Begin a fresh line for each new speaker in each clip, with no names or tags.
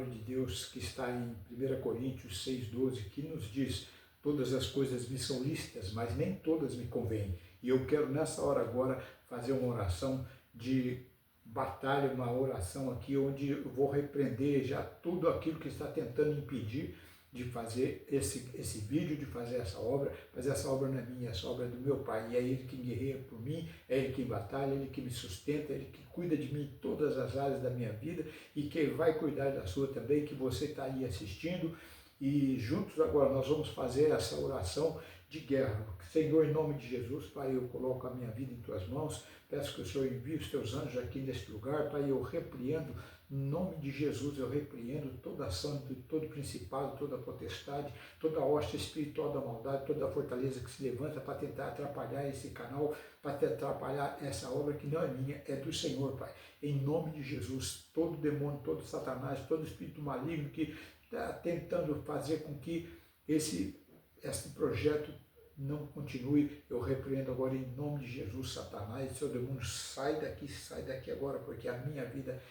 palavra de Deus que está em 1 Coríntios 6,12, que nos diz: todas as coisas me são lícitas, mas nem todas me convêm. E eu quero nessa hora agora fazer uma oração de batalha, uma oração aqui onde eu vou repreender já tudo aquilo que está tentando impedir de fazer esse vídeo, de fazer essa obra. Mas essa obra não é minha, essa obra é do meu Pai, e é Ele que guerreia por mim, é Ele que batalha, é Ele que me sustenta, é Ele que cuida de mim em todas as áreas da minha vida, e que Ele vai cuidar da sua também, que você está aí assistindo. E juntos agora nós vamos fazer essa oração de guerra. Senhor, em nome de Jesus, Pai, eu coloco a minha vida em Tuas mãos, peço que o Senhor envie os Teus anjos aqui neste lugar, Pai, eu repreendo, em nome de Jesus, eu repreendo toda ação, todo principado, toda potestade, toda hoste espiritual da maldade, toda a fortaleza que se levanta para tentar atrapalhar esse canal, para tentar atrapalhar essa obra que não é minha, é do Senhor, Pai. Em nome de Jesus, todo demônio, todo satanás, todo espírito maligno que está tentando fazer com que esse projeto não continue, eu repreendo agora em nome de Jesus, Satanás, seu demônio, sai daqui agora, porque a minha vida,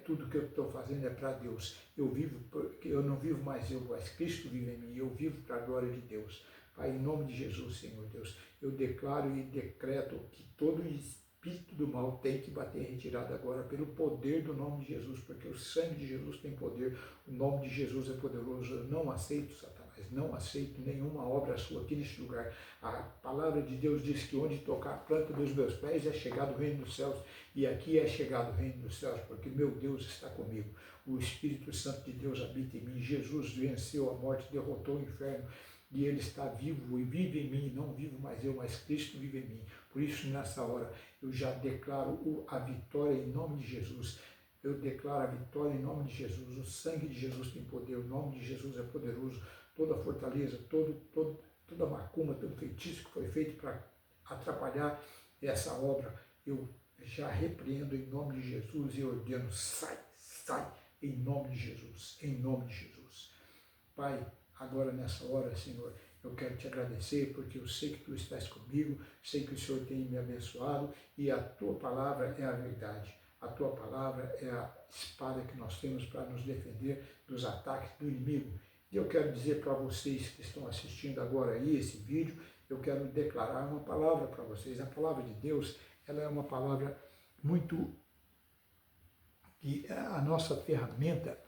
tudo que eu estou fazendo é para Deus. Eu não vivo mais eu, mas Cristo vive em mim, eu vivo para a glória de Deus. Pai, em nome de Jesus, Senhor Deus, eu declaro e decreto que todo espírito do mal tem que bater em retirada agora, pelo poder do nome de Jesus, porque o sangue de Jesus tem poder, o nome de Jesus é poderoso. Eu não aceito, Satanás, não aceito nenhuma obra sua aqui neste lugar. A palavra de Deus diz que onde tocar a planta dos meus pés é chegado o reino dos céus, e aqui é chegado o reino dos céus, porque meu Deus está comigo. O Espírito Santo de Deus habita em mim. Jesus venceu a morte, derrotou o inferno, e Ele está vivo e vive em mim. Não vivo mais eu, mas Cristo vive em mim. Por isso, nessa hora, eu já declaro a vitória em nome de Jesus. Eu declaro a vitória em nome de Jesus. O sangue de Jesus tem poder, o nome de Jesus é poderoso. Toda fortaleza, toda macumba, todo feitiço que foi feito para atrapalhar essa obra, eu já repreendo em nome de Jesus e ordeno: sai, em nome de Jesus, em nome de Jesus. Pai, agora nessa hora, Senhor, eu quero te agradecer, porque eu sei que Tu estás comigo, sei que o Senhor tem me abençoado, e a Tua palavra é a verdade. A Tua palavra é a espada que nós temos para nos defender dos ataques do inimigo. E eu quero dizer para vocês que estão assistindo agora aí esse vídeo, eu quero declarar uma palavra para vocês. A palavra de Deus, ela é uma palavra muito... que a nossa ferramenta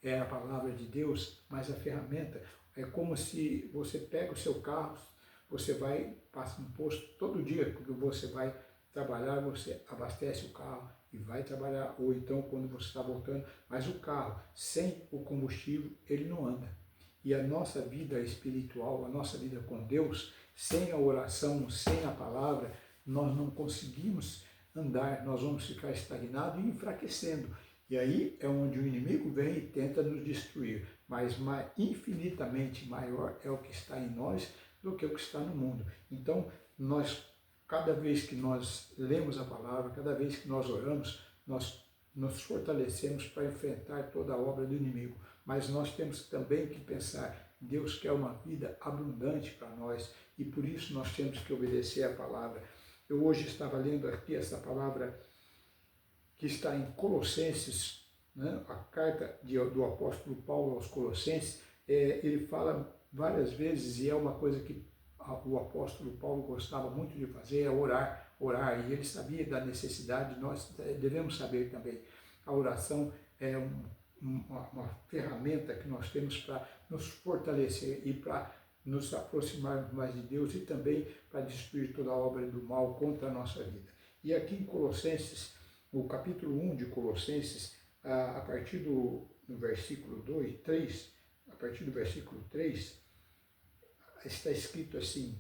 é a palavra de Deus, mas a ferramenta é como se você pega o seu carro, você passa no posto todo dia, porque você vai trabalhar, você abastece o carro e vai trabalhar, ou então quando você está voltando, mas o carro, sem o combustível, ele não anda. E a nossa vida espiritual, a nossa vida com Deus, sem a oração, sem a palavra, nós não conseguimos andar, nós vamos ficar estagnados e enfraquecendo. E aí é onde o inimigo vem e tenta nos destruir, mas infinitamente maior é o que está em nós do que o que está no mundo. Então, cada vez que nós lemos a palavra, cada vez que nós oramos, nós nos fortalecemos para enfrentar toda a obra do inimigo. Mas nós temos também que pensar, Deus quer uma vida abundante para nós, e por isso nós temos que obedecer a palavra. Eu hoje estava lendo aqui essa palavra que está em Colossenses, né? A carta do apóstolo Paulo aos Colossenses, ele fala várias vezes, e é uma coisa que o apóstolo Paulo gostava muito de fazer, é orar, e ele sabia da necessidade, nós devemos saber também. A oração é uma ferramenta que nós temos para nos fortalecer e para nos aproximar mais de Deus, e também para destruir toda a obra do mal contra a nossa vida. E aqui em Colossenses, no capítulo 1 de Colossenses, a partir do versículo 3, a partir do versículo 3, está escrito assim: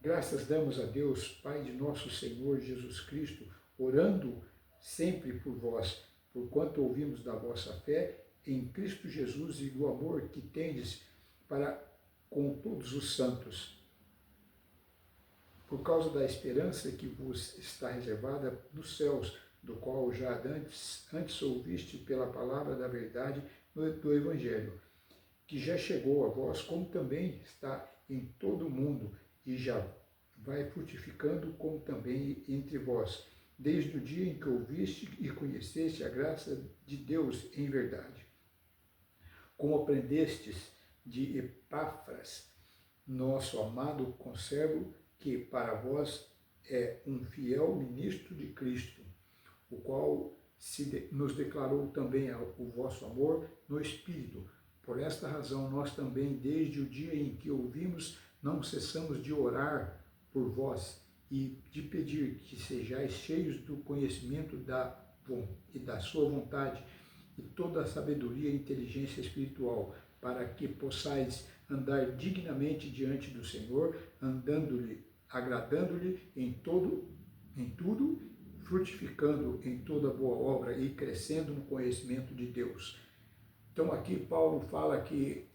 graças damos a Deus, Pai de nosso Senhor Jesus Cristo, orando sempre por vós, porquanto ouvimos da vossa fé em Cristo Jesus e do amor que tendes para com todos os santos, por causa da esperança que vos está reservada nos céus, do qual já antes ouviste pela palavra da verdade do Evangelho, que já chegou a vós, como também está em todo o mundo, e já vai frutificando, como também entre vós, desde o dia em que ouviste e conheceste a graça de Deus em verdade. Como aprendestes de Epáfras, nosso amado conservo, que para vós é um fiel ministro de Cristo, o qual nos declarou também o vosso amor no Espírito. Por esta razão, nós também, desde o dia em que ouvimos, não cessamos de orar por vós e de pedir que sejais cheios do conhecimento e da sua vontade e toda a sabedoria e inteligência espiritual, para que possais andar dignamente diante do Senhor, agradando-lhe em tudo, frutificando em toda boa obra e crescendo no conhecimento de Deus. Então aqui Paulo fala que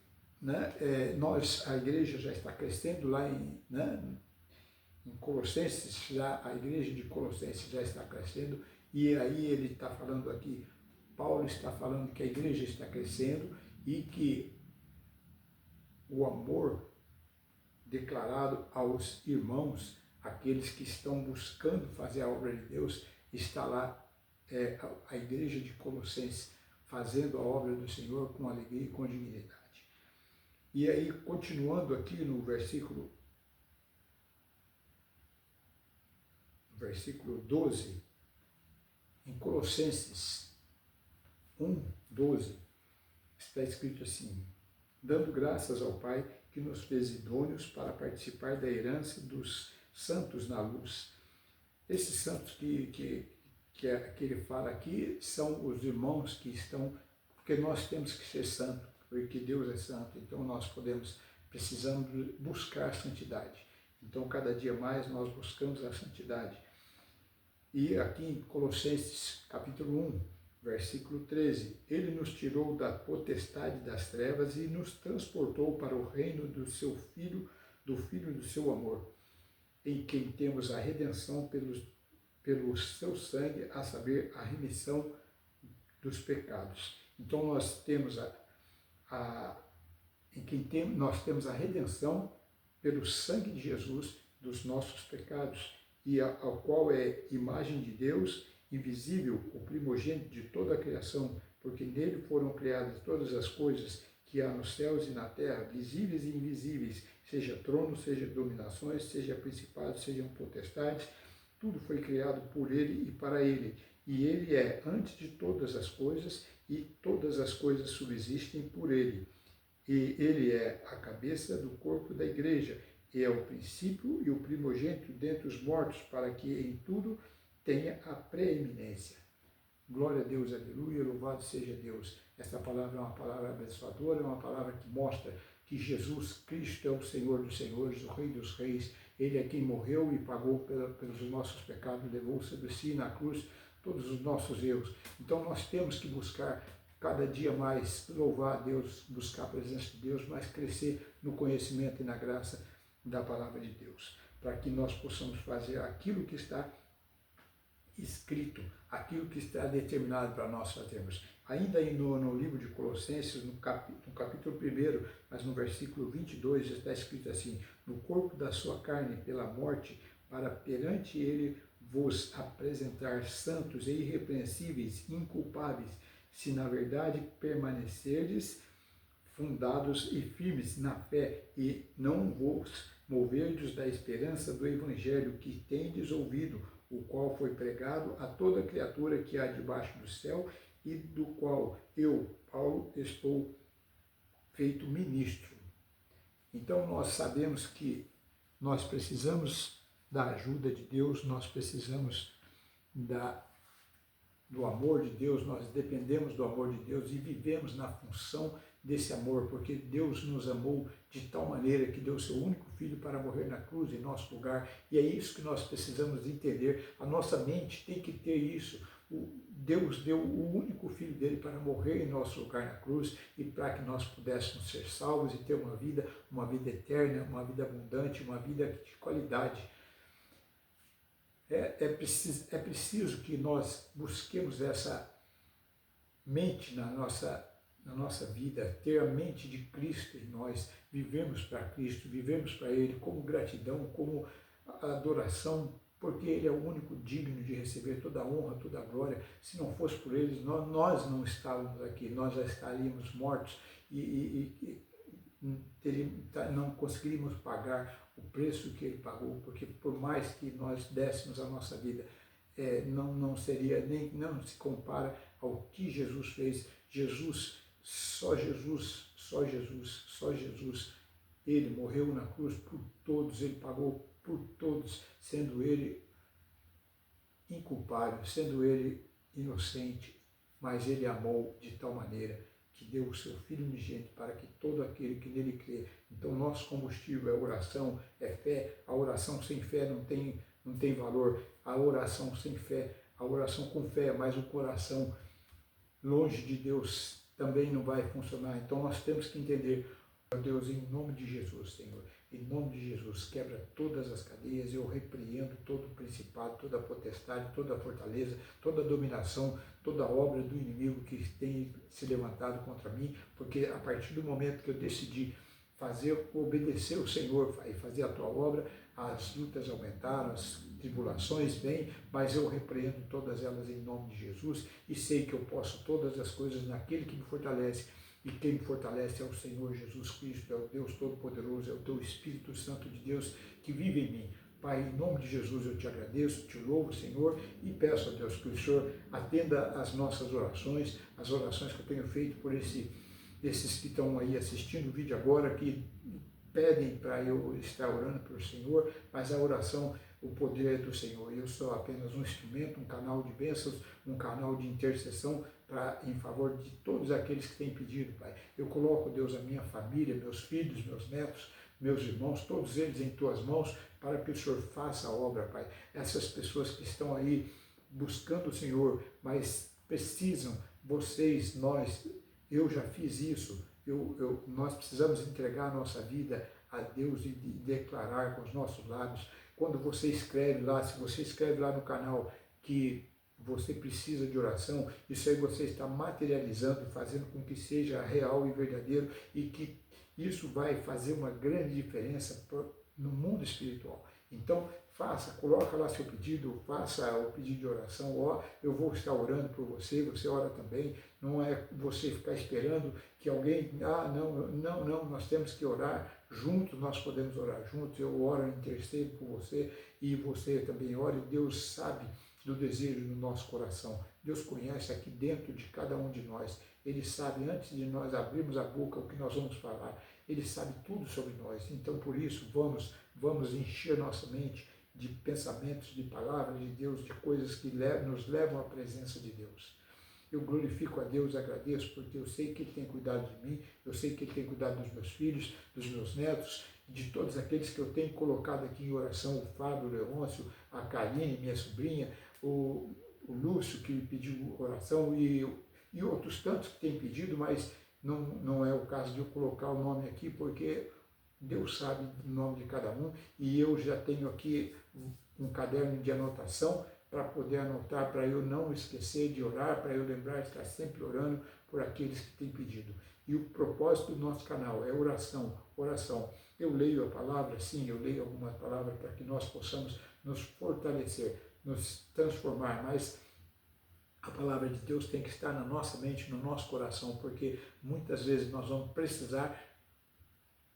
a igreja já está crescendo lá em Colossenses, a igreja de Colossenses já está crescendo, e aí ele está falando aqui, Paulo está falando que a igreja está crescendo e que o amor declarado aos irmãos, aqueles que estão buscando fazer a obra de Deus, está lá, a igreja de Colossenses, fazendo a obra do Senhor com alegria e com dignidade. E aí, continuando aqui no versículo 12, em Colossenses 1:12, está escrito assim: dando graças ao Pai que nos fez idôneos para participar da herança dos santos na luz. Esses santos que ele fala aqui são os irmãos que estão, porque nós temos que ser santos, porque Deus é santo, então nós precisamos buscar a santidade. Então cada dia mais nós buscamos a santidade. E aqui em Colossenses capítulo 1, versículo 13, ele nos tirou da potestade das trevas e nos transportou para o reino do seu Filho, do Filho do seu amor, em quem temos a redenção pelo seu sangue, a saber, a remissão dos pecados. Então nós temos nós temos a redenção pelo sangue de Jesus dos nossos pecados, e ao qual é imagem de Deus, invisível, o primogênito de toda a criação, porque nele foram criadas todas as coisas que há nos céus e na terra, visíveis e invisíveis, seja tronos, seja dominações, seja principados, sejam potestades, tudo foi criado por ele e para ele. E ele é antes de todas as coisas, e todas as coisas subsistem por ele. E ele é a cabeça do corpo da igreja, e é o princípio e o primogênito dentre os mortos, para que em tudo tenha a preeminência. Glória a Deus, aleluia, louvado seja Deus. Esta palavra é uma palavra abençoadora, é uma palavra que mostra que Jesus Cristo é o Senhor dos senhores, o Rei dos reis. Ele é quem morreu e pagou pelos nossos pecados, levou sobre si na cruz todos os nossos erros. Então nós temos que buscar cada dia mais louvar a Deus, buscar a presença de Deus, mas crescer no conhecimento e na graça da palavra de Deus, para que nós possamos fazer aquilo que está escrito, aquilo que está determinado para nós fazermos. Ainda no livro de Colossenses, no capítulo 1, mas no versículo 22, está escrito assim: no corpo da sua carne pela morte, para perante ele vos apresentar santos e irrepreensíveis, inculpáveis, se na verdade permanecerdes fundados e firmes na fé, e não vos moverdes da esperança do evangelho que tendes ouvido, o qual foi pregado a toda criatura que há debaixo do céu, e do qual eu, Paulo, estou feito ministro. Então nós sabemos que nós precisamos da ajuda de Deus, nós precisamos do amor de Deus, nós dependemos do amor de Deus e vivemos na função desse amor, porque Deus nos amou de tal maneira que deu seu único filho para morrer na cruz em nosso lugar, e é isso que nós precisamos entender. A nossa mente tem que ter isso. Deus deu o único filho dele para morrer em nosso lugar na cruz, e para que nós pudéssemos ser salvos e ter uma vida eterna, uma vida abundante, uma vida de qualidade. É preciso que nós busquemos essa mente na nossa vida, ter a mente de Cristo em nós, vivemos para Cristo, vivemos para Ele como gratidão, como adoração porque Ele é o único digno de receber toda a honra, toda a glória. Se não fosse por eles, nós não estávamos aqui, nós já estaríamos mortos e não conseguiríamos pagar o preço que Ele pagou, porque por mais que nós dessemos a nossa vida, não seria, não se compara ao que Jesus fez. Jesus, só Jesus, só Jesus, só Jesus, Ele morreu na cruz por todos, Ele pagou por todos, sendo Ele inculpável, sendo Ele inocente, mas Ele amou de tal maneira que deu o seu Filho unigênito para que todo aquele que nele crê. Então, nosso combustível é oração, é fé. A oração sem fé não tem valor. A oração sem fé, a oração com fé, mas o coração longe de Deus também não vai funcionar. Então, nós temos que entender, Deus, em nome de Jesus, Senhor, em nome de Jesus, quebra todas as cadeias, eu repreendo todo o principado, toda a potestade, toda a fortaleza, toda a dominação, toda a obra do inimigo que tem se levantado contra mim, porque a partir do momento que eu decidi obedecer o Senhor e fazer a tua obra, as lutas aumentaram, as tribulações vêm, mas eu repreendo todas elas em nome de Jesus e sei que eu posso todas as coisas naquele que me fortalece. E quem me fortalece é o Senhor Jesus Cristo, é o Deus Todo-Poderoso, é o teu Espírito Santo de Deus que vive em mim. Pai, em nome de Jesus eu te agradeço, te louvo, Senhor, e peço a Deus que o Senhor atenda as nossas orações, as orações que eu tenho feito por esses que estão aí assistindo o vídeo agora, que pedem para eu estar orando pelo Senhor, mas a oração, o poder é do Senhor. Eu sou apenas um instrumento, um canal de bênçãos, um canal de intercessão em favor de todos aqueles que têm pedido, Pai. Eu coloco, Deus, a minha família, meus filhos, meus netos, meus irmãos, todos eles em tuas mãos, para que o Senhor faça a obra, Pai. Essas pessoas que estão aí buscando o Senhor, mas precisam, vocês, nós, eu já fiz isso, nós precisamos entregar a nossa vida a Deus e declarar com os nossos lábios. Quando você escreve lá, se você escreve lá no canal que você precisa de oração, isso aí você está materializando, fazendo com que seja real e verdadeiro e que isso vai fazer uma grande diferença no mundo espiritual. Então, coloca lá seu pedido, faça o pedido de oração, eu vou estar orando por você, você ora também, não é você ficar esperando que alguém, não, nós temos que orar juntos, nós podemos orar juntos, eu oro, intercedo por você e você também ora, e Deus sabe do desejo no nosso coração. Deus conhece aqui dentro de cada um de nós. Ele sabe, antes de nós abrirmos a boca, o que nós vamos falar. Ele sabe tudo sobre nós. Então, por isso, vamos encher nossa mente de pensamentos, de palavras de Deus, de coisas que nos levam à presença de Deus. Eu glorifico a Deus, agradeço, porque eu sei que Ele tem cuidado de mim, eu sei que Ele tem cuidado dos meus filhos, dos meus netos, de todos aqueles que eu tenho colocado aqui em oração, o Fábio, o Leôncio, a Karine, minha sobrinha, o Lúcio, que pediu oração, e outros tantos que têm pedido, mas não é o caso de eu colocar o nome aqui, porque Deus sabe o nome de cada um, e eu já tenho aqui um caderno de anotação para poder anotar, para eu não esquecer de orar, para eu lembrar de estar sempre orando por aqueles que têm pedido. E o propósito do nosso canal é oração, oração. Eu leio a palavra, sim, eu leio algumas palavras para que nós possamos nos fortalecer, nos transformar, mas a palavra de Deus tem que estar na nossa mente, no nosso coração, porque muitas vezes nós vamos precisar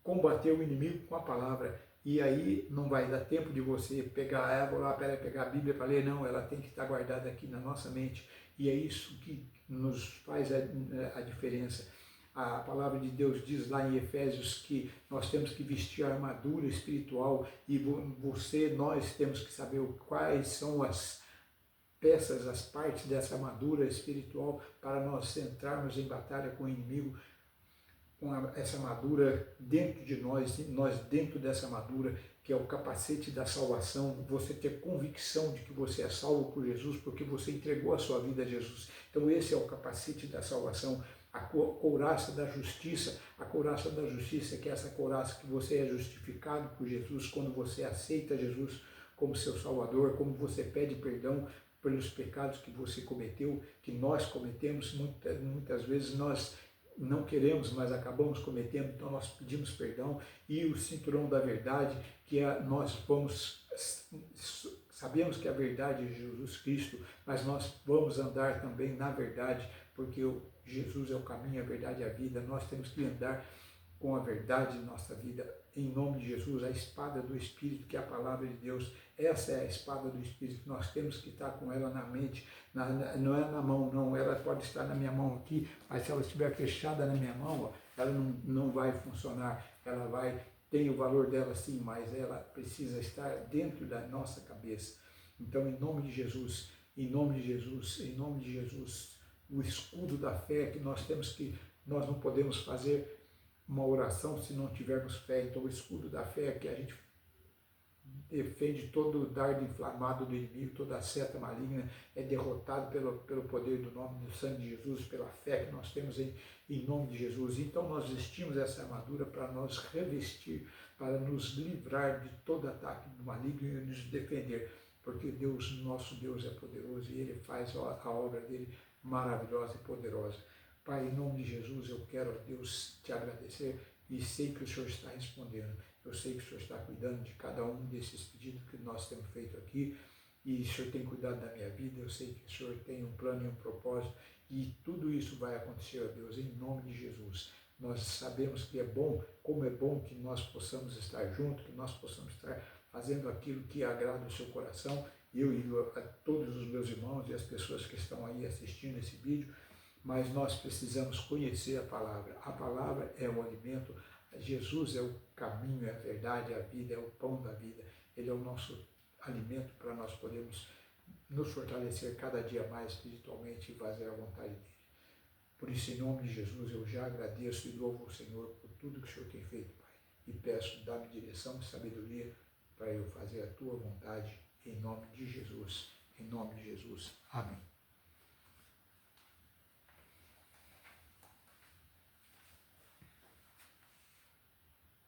combater o inimigo com a palavra, e aí não vai dar tempo de você pegar, vou lá pegar a Bíblia para ler, não, ela tem que estar guardada aqui na nossa mente, e é isso que nos faz a diferença. A palavra de Deus diz lá em Efésios que nós temos que vestir a armadura espiritual, e nós temos que saber quais são as peças, as partes dessa armadura espiritual para nós entrarmos em batalha com o inimigo, com essa armadura dentro de nós dentro dessa armadura, que é o capacete da salvação, você ter convicção de que você é salvo por Jesus, porque você entregou a sua vida a Jesus. Então esse é o capacete da salvação, a couraça da justiça, que é essa couraça que você é justificado por Jesus, quando você aceita Jesus como seu Salvador, como você pede perdão pelos pecados que você cometeu, que nós cometemos, muitas vezes nós não queremos, mas acabamos cometendo, então nós pedimos perdão, e o cinturão da verdade, que nós vamos sabemos que a verdade é Jesus Cristo, mas nós vamos andar também na verdade, porque Jesus é o caminho, a verdade e a vida. Nós temos que andar com a verdade em nossa vida, em nome de Jesus, a espada do Espírito, que é a palavra de Deus. Essa é a espada do Espírito, nós temos que estar com ela na mente, não é na mão, não, ela pode estar na minha mão aqui, mas se ela estiver fechada na minha mão, ó, ela não vai funcionar, ela tem o valor dela sim, mas ela precisa estar dentro da nossa cabeça. Então, em nome de Jesus, em nome de Jesus, em nome de Jesus, o escudo da fé que nós não podemos fazer uma oração se não tivermos fé. Então, o escudo da fé é que a gente defende todo o dardo inflamado do inimigo, toda a seta maligna é derrotado pelo poder do nome do sangue de Jesus, pela fé que nós temos em nome de Jesus. Então nós vestimos essa armadura para nos revestir, para nos livrar de todo ataque do maligno e nos defender, porque Deus, nosso Deus é poderoso e Ele faz a obra dele maravilhosa e poderosa. Pai, em nome de Jesus, eu quero, Deus, te agradecer e sei que o Senhor está respondendo. Eu sei que o Senhor está cuidando de cada um desses pedidos que nós temos feito aqui e o Senhor tem cuidado da minha vida. Eu sei que o Senhor tem um plano e um propósito e tudo isso vai acontecer, ó Deus, em nome de Jesus. Nós sabemos que é bom, como é bom que nós possamos estar juntos, que nós possamos estar fazendo aquilo que agrada o seu coração, eu e todos os meus irmãos e as pessoas que estão aí assistindo esse vídeo. Mas nós precisamos conhecer a palavra. A palavra é o alimento, Jesus é o caminho, é a verdade, é a vida, é o pão da vida. Ele é o nosso alimento para nós podermos nos fortalecer cada dia mais espiritualmente e fazer a vontade dele. Por isso, em nome de Jesus, eu já agradeço e louvo o Senhor por tudo que o Senhor tem feito, Pai. E peço, dá-me direção e sabedoria para eu fazer a tua vontade, em nome de Jesus. Em nome de Jesus. Amém.